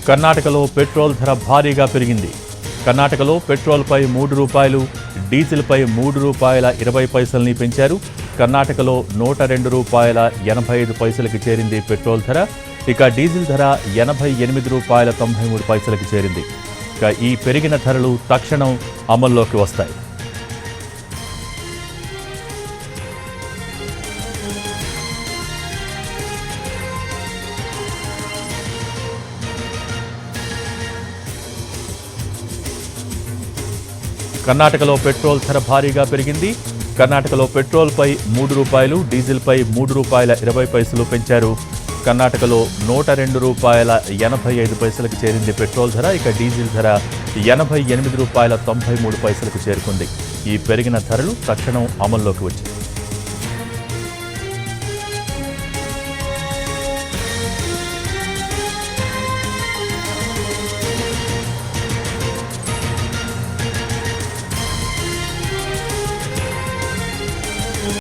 కర్ణాటకలో పెట్రోల్ ధర భారీగా పెరిగింది. కర్ణాటకలో పెట్రోల్పై ₹3, డీజిల్పై ₹3.20 పెంచారు. కర్ణాటకలో ₹102.85 చేరింది పెట్రోల్ ధర. ఇక డీజిల్ ధర ₹88.93 చేరింది. ఇక ఈ పెరిగిన ధరలు తక్షణం అమల్లోకి వస్తాయి. కర్ణాటకలో పెట్రోల్ ధర భారీగా పెరిగింది. కర్ణాటకలో పెట్రోల్పై ₹3, డీజిల్పై ₹3.20 పెంచారు. కర్ణాటకలో ₹102.85 చేరింది పెట్రోల్ ధర. ఇక డీజిల్ ధర ₹88.93 చేరుకుంది. ఈ పెరిగిన ధరలు తక్షణం అమల్లోకి వచ్చాయి.